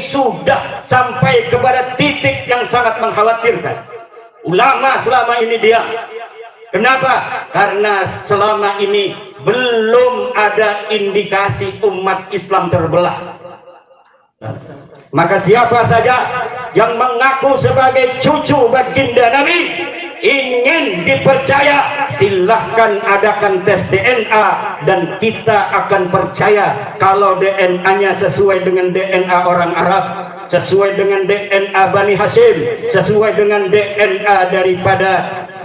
sudah sampai kepada titik yang sangat mengkhawatirkan. Ulama selama ini diam. Kenapa? Karena selama ini belum ada indikasi umat Islam terbelah. Maka siapa saja yang mengaku sebagai cucu baginda Nabi ingin dipercaya, silahkan adakan tes DNA dan kita akan percaya kalau DNA-nya sesuai dengan DNA orang Arab, sesuai dengan DNA Bani Hashim, sesuai dengan DNA daripada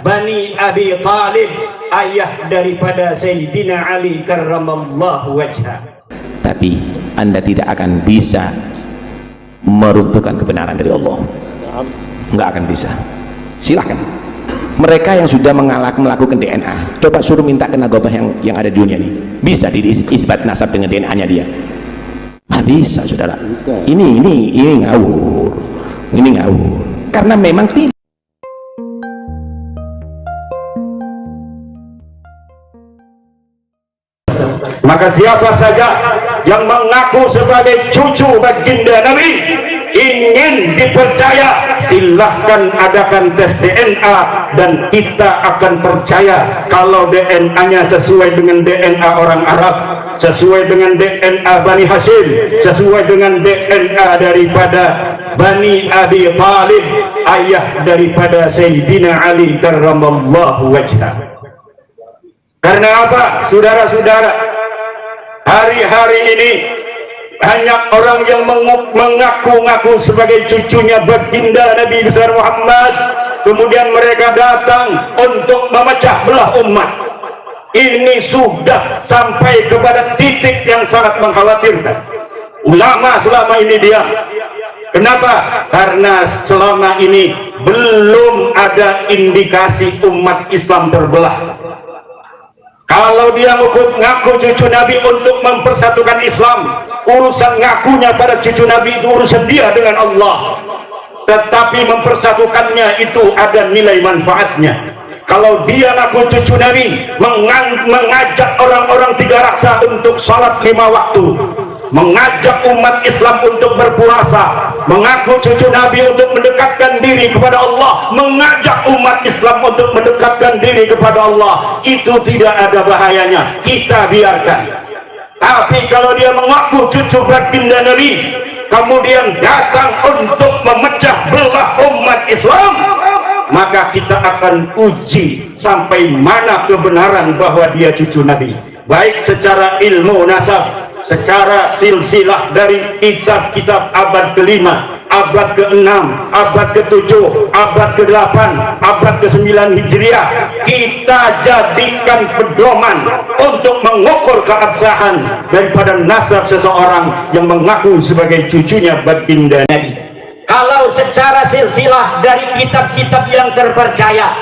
Bani Abi Talib, ayah daripada Sayyidina Ali karramallahu wajhah. Tapi Anda tidak akan bisa meruntuhkan kebenaran dari Allah, nggak akan bisa. Silahkan mereka yang sudah melakukan DNA, coba suruh minta ke nagobah yang ada di dunia ini, bisa diisbat nasab dengan DNA nya dia? Nah, bisa saudara. Ini ngawur, ini ngawur karena memang tidak. Maka siapa saja yang mengaku sebagai cucu baginda Nabi ingin dipercaya, silahkan adakan tes DNA dan kita akan percaya kalau DNA-nya sesuai dengan DNA orang Arab, sesuai dengan DNA Bani Hashim, sesuai dengan DNA daripada Bani Abi Talib, ayah daripada Sayyidina Ali karramallahu wajhah. Karena apa, saudara-saudara? Hari-hari ini banyak orang yang mengaku-ngaku sebagai cucunya baginda Nabi besar Muhammad, kemudian mereka datang untuk memecah belah umat. Ini sudah sampai kepada titik yang sangat mengkhawatirkan. Ulama selama ini diam. Kenapa? Karena selama ini belum ada indikasi umat Islam terbelah. Kalau dia ngaku cucu Nabi untuk mempersatukan Islam, urusan ngakunya pada cucu Nabi itu urusan dia dengan Allah. Tetapi mempersatukannya itu ada nilai manfaatnya. Kalau dia ngaku cucu Nabi, mengajak orang-orang tiga raksa untuk salat 5 waktu, mengajak umat Islam untuk berpuasa, mengaku cucu Nabi untuk mendekatkan diri kepada Allah, mengajak umat Islam untuk mendekatkan diri kepada Allah, itu tidak ada bahayanya, kita biarkan. Tapi kalau dia mengaku cucu baginda Nabi, kemudian datang untuk memecah belah umat Islam, maka kita akan uji sampai mana kebenaran bahwa dia cucu Nabi, baik secara ilmu nasab, secara silsilah dari kitab-kitab abad ke-5, abad ke-6, abad ke-7, abad ke-8, abad ke-9 Hijriah, kita jadikan pedoman untuk mengukur keabsahan daripada nasab seseorang yang mengaku sebagai cucunya baginda Nabi. Kalau secara silsilah dari kitab-kitab yang terpercaya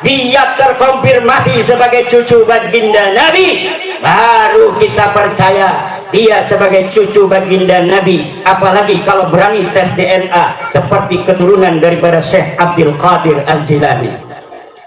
dia terkonfirmasi sebagai cucu baginda Nabi, baru kita percaya dia sebagai cucu baginda Nabi. Apalagi kalau berani tes DNA seperti keturunan daripada Syekh Abdul Qadir Al-Jilani.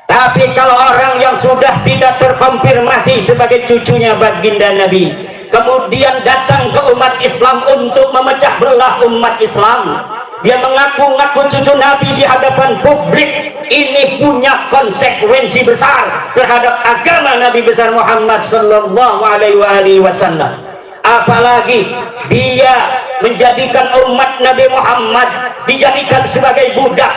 Tapi kalau orang yang sudah tidak terkonfirmasi sebagai cucunya baginda Nabi, kemudian datang ke umat Islam untuk memecah belah umat Islam, dia mengaku-ngaku cucu Nabi di hadapan publik, ini punya konsekuensi besar terhadap agama Nabi besar Muhammad sallallahu alaihi wasallam. Apalagi dia menjadikan umat Nabi Muhammad dijadikan sebagai budak,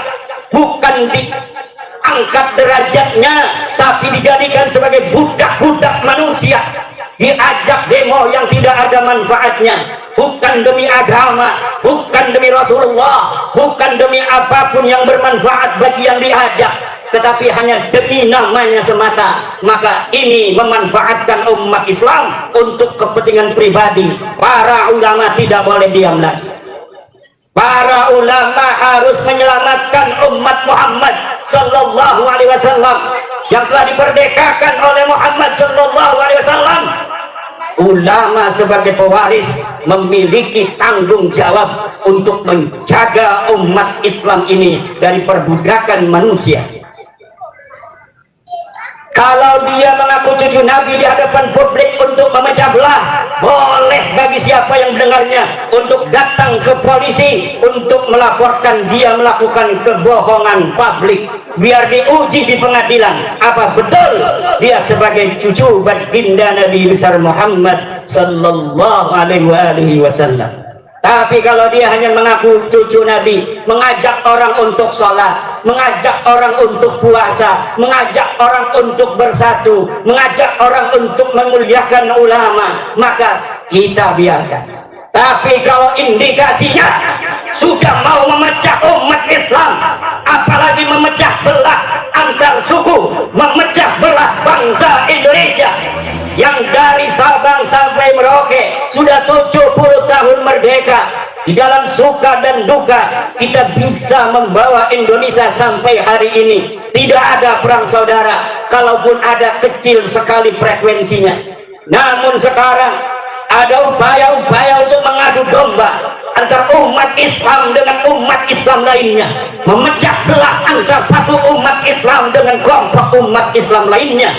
bukan diangkat derajatnya, tapi dijadikan sebagai budak-budak manusia, diajak demo yang tidak ada manfaatnya, bukan demi agama, bukan demi Rasulullah, bukan demi apapun yang bermanfaat bagi yang diajak, tetapi hanya demi namanya semata. Maka ini memanfaatkan umat Islam untuk kepentingan pribadi. Para ulama tidak boleh diam lagi. Para ulama harus menyelamatkan umat Muhammad sallallahu alaihi wasallam yang telah diperdekakan oleh Muhammad sallallahu alaihi wasallam. Ulama sebagai pewaris memiliki tanggung jawab untuk menjaga umat Islam ini dari perbudakan manusia. Kalau dia mengaku cucu Nabi di hadapan publik untuk memecah belah, boleh bagi siapa yang mendengarnya untuk datang ke polisi untuk melaporkan dia melakukan kebohongan publik, biar diuji di pengadilan apa betul dia sebagai cucu baginda Nabi besar Muhammad sallallahu alaihi wasallam. Tapi kalau dia hanya mengaku cucu Nabi, mengajak orang untuk sholat, mengajak orang untuk puasa, mengajak orang untuk bersatu, mengajak orang untuk memuliakan ulama, maka kita biarkan. Tapi kalau indikasinya sudah mau memecah umat Islam, apalagi memecah belah antar suku, memecah belah bangsa Indonesia yang dari Sabang sampai Merauke sudah 70 tahun merdeka, di dalam suka dan duka kita bisa membawa Indonesia sampai hari ini. Tidak ada perang saudara, kalaupun ada kecil sekali frekuensinya. Namun sekarang ada upaya-upaya untuk mengadu domba antara umat Islam dengan umat Islam lainnya, memecah belah antara satu umat Islam dengan kelompok umat Islam lainnya.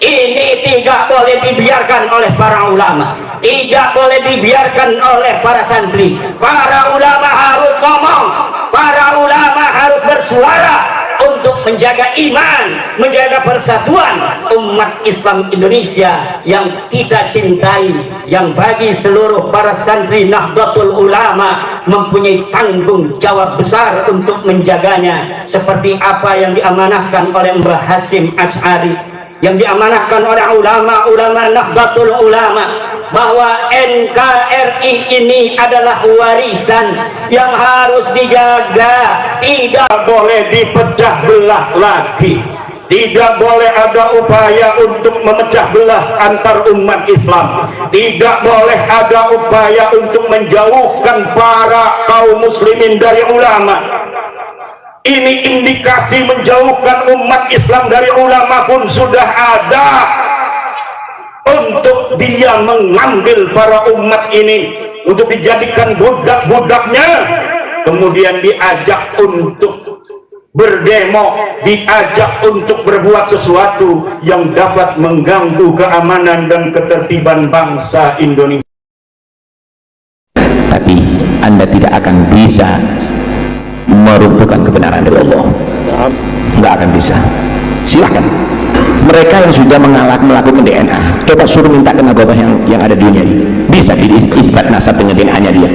Ini tidak boleh dibiarkan oleh para ulama, tidak boleh dibiarkan oleh para santri. Para ulama harus ngomong, para ulama harus bersuara untuk menjaga iman, menjaga persatuan umat Islam Indonesia yang kita cintai, yang bagi seluruh para santri Nahdlatul Ulama mempunyai tanggung jawab besar untuk menjaganya, seperti apa yang diamanahkan oleh Mbah Hasyim Asy'ari, yang diamanahkan oleh ulama-ulama Nahdlatul Ulama, bahwa NKRI ini adalah warisan yang harus dijaga, tidak boleh dipecah belah lagi. Tidak boleh ada upaya untuk memecah belah antar umat Islam. Tidak boleh ada upaya untuk menjauhkan para kaum muslimin dari ulama. Ini indikasi menjauhkan umat Islam dari ulama pun sudah ada, untuk dia mengambil para umat ini untuk dijadikan budak-budaknya, kemudian diajak untuk berdemo, diajak untuk berbuat sesuatu yang dapat mengganggu keamanan dan ketertiban bangsa Indonesia. Tapi Anda tidak akan bisa meruntuhkan kebenaran dari Allah, nggak akan bisa. Silahkan mereka yang sudah melakukan DNA, coba suruh minta ke nagobah yang ada di dunia ini, bisa diisbat nasab dengan DNA nya dia?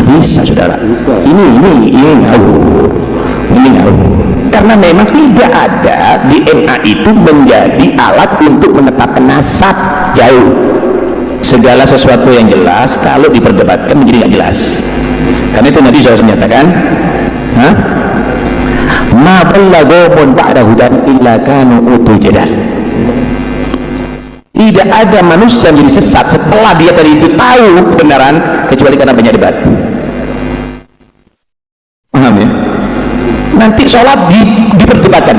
Bisa saudara, ini ngawur, karena memang tidak ada DNA itu menjadi alat untuk menetapkan nasab. Jauh, segala sesuatu yang jelas kalau diperdebatkan menjadi nggak jelas. Karena itu Nabi SAW menyatakan, ma ballaghumun ba'da hudan illa kanu utul jadal. Tidak ada manusia yang jadi sesat setelah dia tadi itu tahu kebenaran, kecuali karena banyak debat. Paham ya? Nanti sholat diperdebatkan,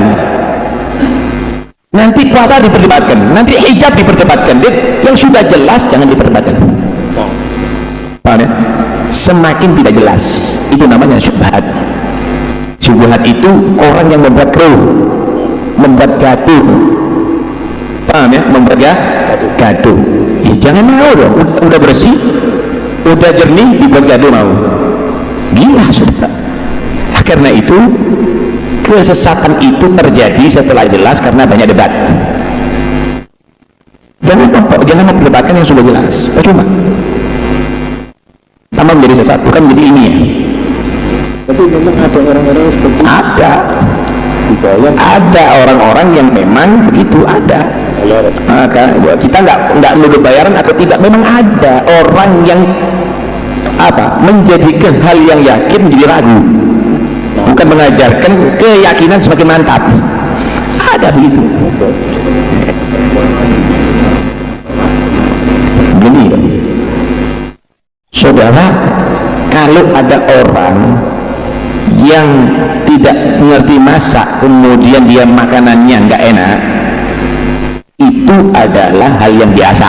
nanti puasa diperdebatkan, nanti hijab diperdebatkan. Yang sudah jelas jangan diperdebatkan. Paham ya? Semakin tidak jelas, itu namanya syubhat. Syubhat itu orang yang membuat keruh, membuat gaduh. Paham ya? Membuat gaduh. Ya, jangan mau dong, udah bersih, udah jernih dibuat gaduh mau. Gila sudah. Karena itu kesesatan itu terjadi setelah jelas karena banyak debat. Jangan memperdebatkan yang sudah jelas, percuma. Tambah menjadi sesat, bukan menjadi ini ya. Tapi memang ada orang-orang seperti itu. Ada orang-orang yang memang begitu, ada. Maka kita nggak menuduh bayaran atau tidak, memang ada orang yang menjadikan hal yang yakin menjadi ragu, bukan mengajarkan keyakinan semakin mantap. Ada begitu. Gini dong, saudara, kalau ada orang yang tidak mengerti masak kemudian dia makanannya nggak enak, itu adalah hal yang biasa,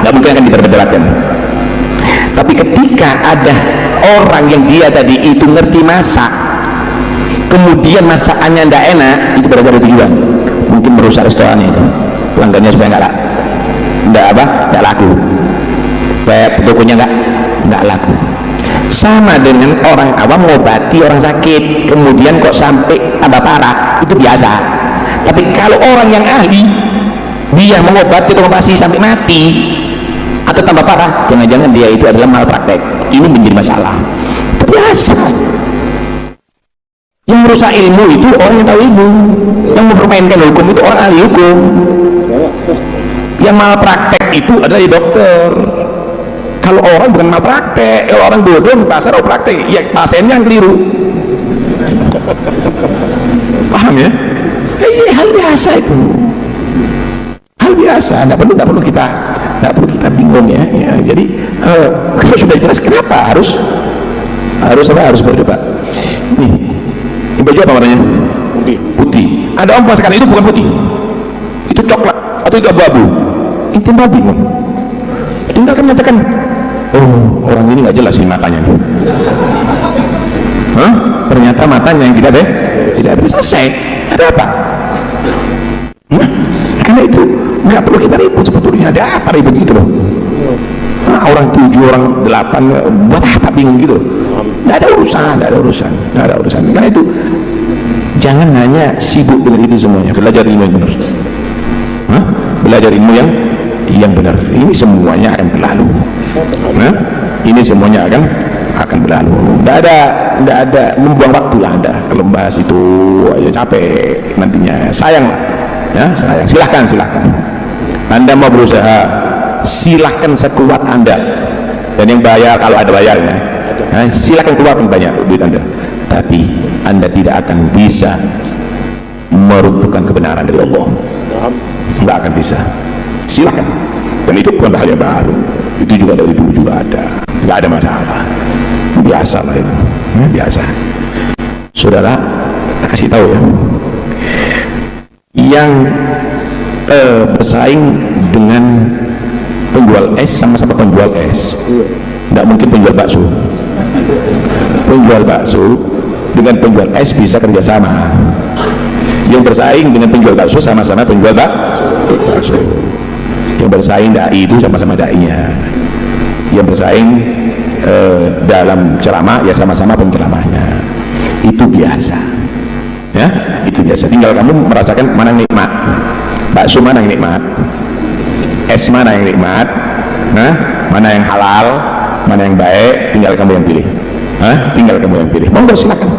nggak mungkin akan diperdebatkan. Tapi ketika ada orang yang dia tadi itu ngerti masak kemudian masakannya nggak enak, itu berbeda tujuan, mungkin merusak restorannya itu, pelanggannya supaya nggak laku. tokonya nggak laku. Sama dengan orang awam mengobati orang sakit kemudian kok sampai tambah parah, itu biasa. Tapi kalau orang yang ahli, dia mengobati atau mengobati sampai mati atau tambah parah, jangan-jangan dia itu adalah malpraktek. Ini menjadi masalah. Itu biasa. Yang merusak ilmu itu orang yang tahu ilmu, yang mempermainkan hukum itu orang ahli hukum. Yang malpraktek itu adalah dokter. Kalau orang bukan malpraktek, kalau orang bodoh di pasar praktek, ya pasiennya yang keliru. Paham ya? Hal biasa itu, hal biasa. Tidak perlu kita bingung ya. Jadi kalau sudah jelas, kenapa harus berdebat? Ini baju apa warnanya? Putih. Ada orang mengatakan itu bukan putih, itu coklat atau itu abu-abu. Itu mau bingung. Tinggal kan menyatakan, oh orang ini nggak jelas sih matanya nih. Ternyata matanya yang tidak ada, selesai. Ada apa? Karena itu nggak perlu kita ribut sebetulnya. Ada apa ribut gitu loh? Orang 7, orang 8, buat apa bingung gitu loh? Nggak ada urusan. Karena itu jangan hanya sibuk dengan itu semuanya. Belajar ilmu yang benar. Belajar ilmu yang benar. Ini semuanya akan berlalu. Ini semuanya akan berlalu. Nggak ada membuang waktu lah Anda kalau membahas itu, ya capek nantinya, sayang lah ya, sayang. Silahkan Anda mau berusaha, silahkan sekuat Anda, dan yang bayar kalau ada bayarnya, silahkan keluarkan banyak duit Anda, tapi Anda tidak akan bisa meruntuhkan kebenaran dari Allah. Nggak akan bisa. Silahkan, dan itu bukan hal yang baru, itu juga dari dulu juga ada, nggak ada masalah, biasa lah itu, biasa. Saudara, kasih tahu ya, yang bersaing dengan penjual es sama-sama penjual es, tidak mungkin penjual bakso. Penjual bakso dengan penjual es bisa kerjasama. Yang bersaing dengan penjual bakso sama-sama penjual bakso. Yang bersaing dai itu sama-sama dainya. Yang bersaing dalam ceramah ya sama-sama penceramahnya. Itu biasa. Ya, itu biasa. Tinggal kamu merasakan mana yang nikmat. Bakso mana yang nikmat? Es mana yang nikmat? Mana yang halal? Mana yang baik? Tinggal kamu yang pilih. Tinggal kamu yang pilih. Monggo silakan.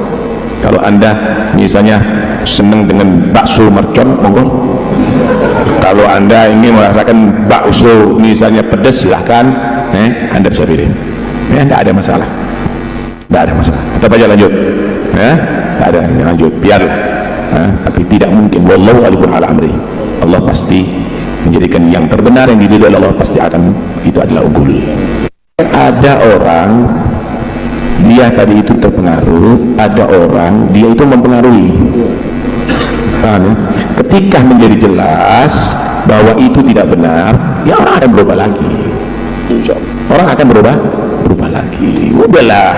Kalau Anda misalnya senang dengan bakso mercon, monggo. Kalau Anda ingin merasakan bakso misalnya pedas, silahkan. Anda bisa pilih. Tidak ada masalah. Tidak ada masalah. Tetap aja lanjut. Tidak ada yang lanjut. Biarlah. Tapi tidak mungkin. Wallahu a'lam ala amri. Allah pasti menjadikan yang terbenar, yang diridhoi oleh Allah pasti akan, itu adalah unggul. Ada orang dia tadi itu terpengaruh, ada orang dia itu mempengaruhi. Ketika menjadi jelas bahwa itu tidak benar, ya orang akan berubah lagi. Orang akan berubah lagi. Udahlah,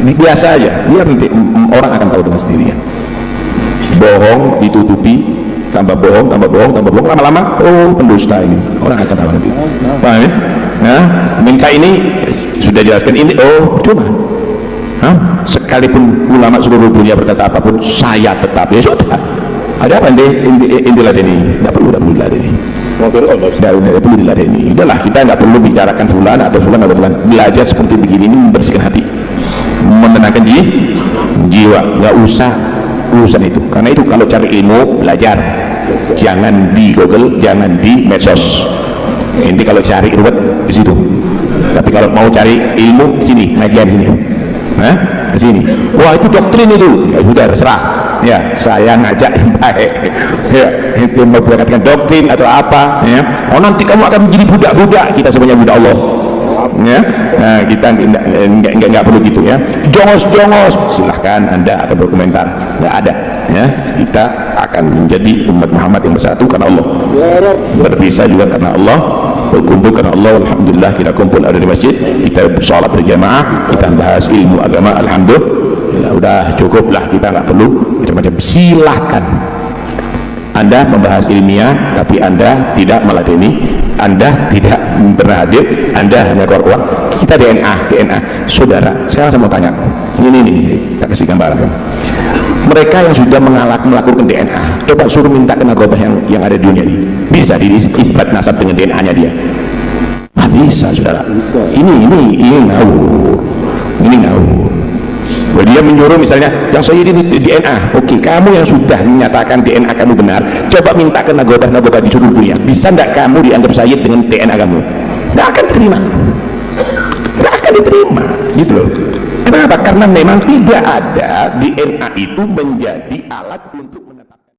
biasa aja. Biar nanti orang akan tahu dengan sendirinya. Bohong ditutupi, tambah bohong, lama-lama oh pendusta ini. Orang akan tahu nanti. Paham ya? Minta ini sudah jelaskan ini, oh cuma. Sekalipun ulama seluruh dunia berkata apapun, saya tetap, ya sudah. Ada apa inti ladeni? Tidak perlu diladeni. Tidak perlu diladeni. Udahlah, kita tidak perlu bicarakan fulan atau fulan. Belajar seperti begini ini membersihkan hati, menenangkan jiwa. Nggak usah urusan itu. Karena itu kalau cari ilmu, belajar. Jangan di Google, jangan di medsos. Ini kalau cari ruwet di situ. Tapi kalau mau cari ilmu, sini, ngajian sini. Ke sini. Wah, itu doktrin itu. Ya sudah, terserah. Ya, saya ngajak yang baik. Ya, itu memperhatikan doktrin atau apa. Ya. Oh, nanti kamu akan menjadi budak-budak. Kita semuanya budak Allah. Ya, nah, kita nggak perlu gitu ya. Jongos, silahkan Anda akan berkomentar. Nggak ada. Ya, kita akan menjadi umat Muhammad yang bersatu karena Allah. Berpisah juga karena Allah. Berkumpul karena Allah. Alhamdulillah kita kumpul ada di masjid, kita sholat berjamaah, kita bahas ilmu agama. Alhamdulillah, udah cukuplah, kita nggak perlu macam-macam. Silahkan Anda membahas ilmiah tapi Anda tidak meladeni, Anda tidak pernah hadir, Anda hanya keluar uang. Kita DNA saudara. Sekarang saya mau tanya, ini tak kasih gambaran. Mereka yang sudah melakukan DNA, coba suruh minta ke narkoba yang ada di dunia ini, bisa diisbat nasab dengan DNA-nya dia? Bisa, saudara. Bisa. Ini ngawur. Dia menyuruh misalnya yang saya ini DNA, oke, kamu yang sudah menyatakan DNA kamu benar, coba minta ke narkoba di seluruh dunia, bisa tidak kamu dianggap Sayyid dengan DNA kamu? Nggak akan diterima, gitu loh. Kenapa? Karena memang tidak ada DNA itu menjadi